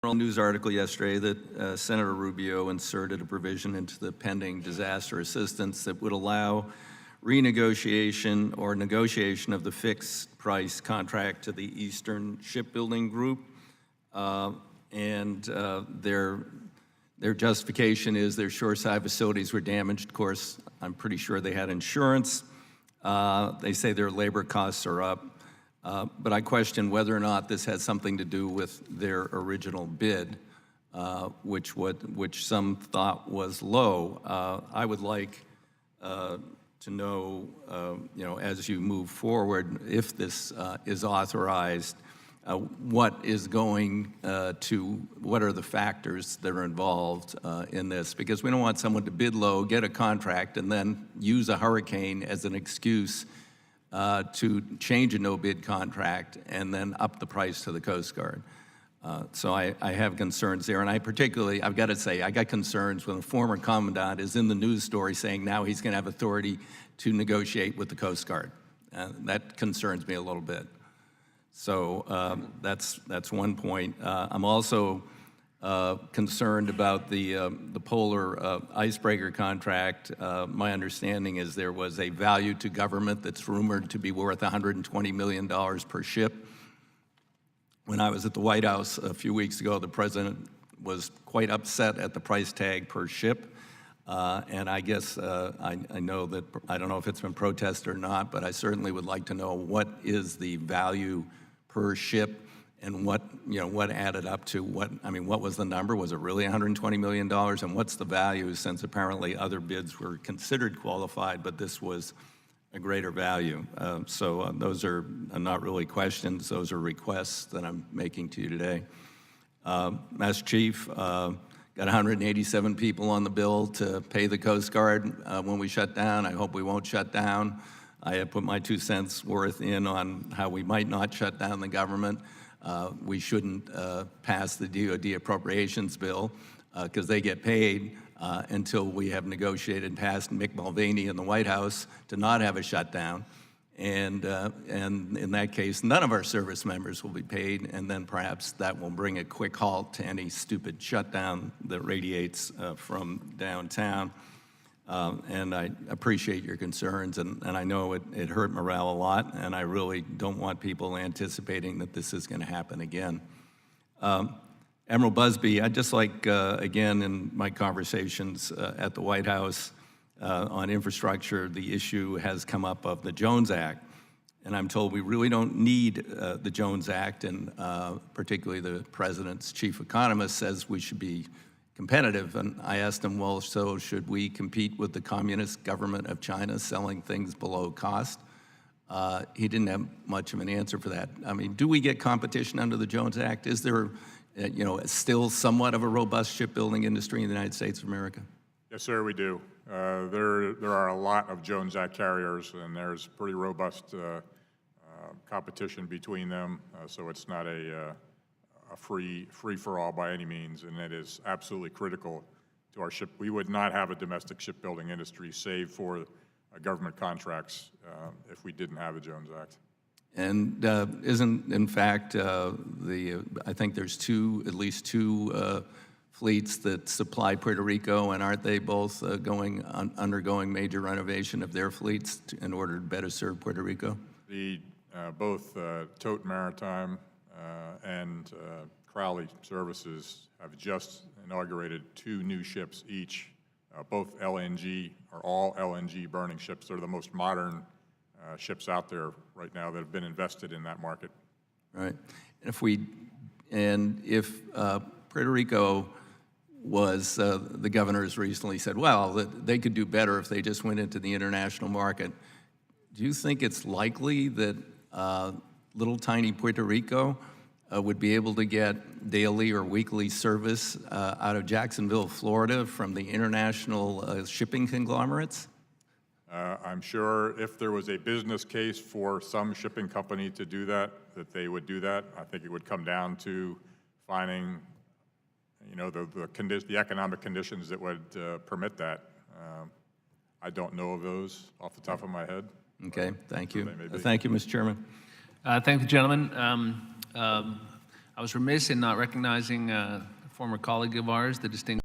News article yesterday that Senator Rubio inserted a provision into the pending disaster assistance that would allow renegotiation or negotiation of the fixed price contract to the Eastern Shipbuilding Group. Their justification is their shoreside facilities were damaged. Of course, I'm pretty sure they had insurance. They say their labor costs are up. But I question whether or not this has something to do with their original bid, which some thought was low. I would like to know, as you move forward, if this is authorized, what are the factors that are involved in this? Because we don't want someone to bid low, get a contract, and then use a hurricane as an excuse to change a no-bid contract and then up the price to the Coast Guard. So I have concerns there, and I've got to say, I got concerns when a former commandant is in the news story saying now he's going to have authority to negotiate with the Coast Guard. That concerns me a little bit. So that's one point. I'm also concerned about the polar icebreaker contract. My understanding is there was a value to government that's rumored to be worth $120 million per ship. When I was at the White House a few weeks ago, the president was quite upset at the price tag per ship. And I guess I know that, I don't know if it's been protested or not, but I certainly would like to know what is the value per ship and what added up to what was the number? Was it really $120 million? And what's the value, since apparently other bids were considered qualified, but this was a greater value? So those are not really questions, those are requests that I'm making to you today. Master Chief, got 187 people on the bill to pay the Coast Guard when we shut down. I hope we won't shut down. I have put my 2 cents worth in on how we might not shut down the government. We shouldn't pass the DOD appropriations bill because they get paid until we have negotiated past Mick Mulvaney in the White House to not have a shutdown. And in that case, none of our service members will be paid, and then perhaps that will bring a quick halt to any stupid shutdown that radiates from downtown. And I appreciate your concerns, and I know it hurt morale a lot, and I really don't want people anticipating that this is going to happen again. Admiral Busby, I'd just like, again, in my conversations at the White House on infrastructure, the issue has come up of the Jones Act. And I'm told we really don't need the Jones Act, and particularly the president's chief economist says we should be competitive. And I asked him, well, so should we compete with the communist government of China selling things below cost? He didn't have much of an answer for that. I mean, do we get competition under the Jones Act? Is there, still somewhat of a robust shipbuilding industry in the United States of America? Yes, sir, we do. There are a lot of Jones Act carriers, and there's pretty robust competition between them. So it's not a free-for-all by any means, and it is absolutely critical to our ship. We would not have a domestic shipbuilding industry save for government contracts if we didn't have the Jones Act. And isn't, in fact, I think there's at least two fleets that supply Puerto Rico, and aren't they both undergoing major renovation of their fleets in order to better serve Puerto Rico? Both Tote Maritime and Crowley Services have just inaugurated 2 new ships each. Both LNG, are all LNG burning ships. They're the most modern ships out there right now that have been invested in that market. Right. And if Puerto Rico was, the governors recently said, well, that they could do better if they just went into the international market. Do you think it's likely that little tiny Puerto Rico would be able to get daily or weekly service out of Jacksonville, Florida from the international shipping conglomerates? I'm sure if there was a business case for some shipping company to do that, that they would do that. I think it would come down to finding, the economic conditions that would permit that. I don't know of those off the top of my head. Okay, thank you. Thank you, Mr. Chairman. Thank you, gentlemen. I was remiss in not recognizing a former colleague of ours, the distinguished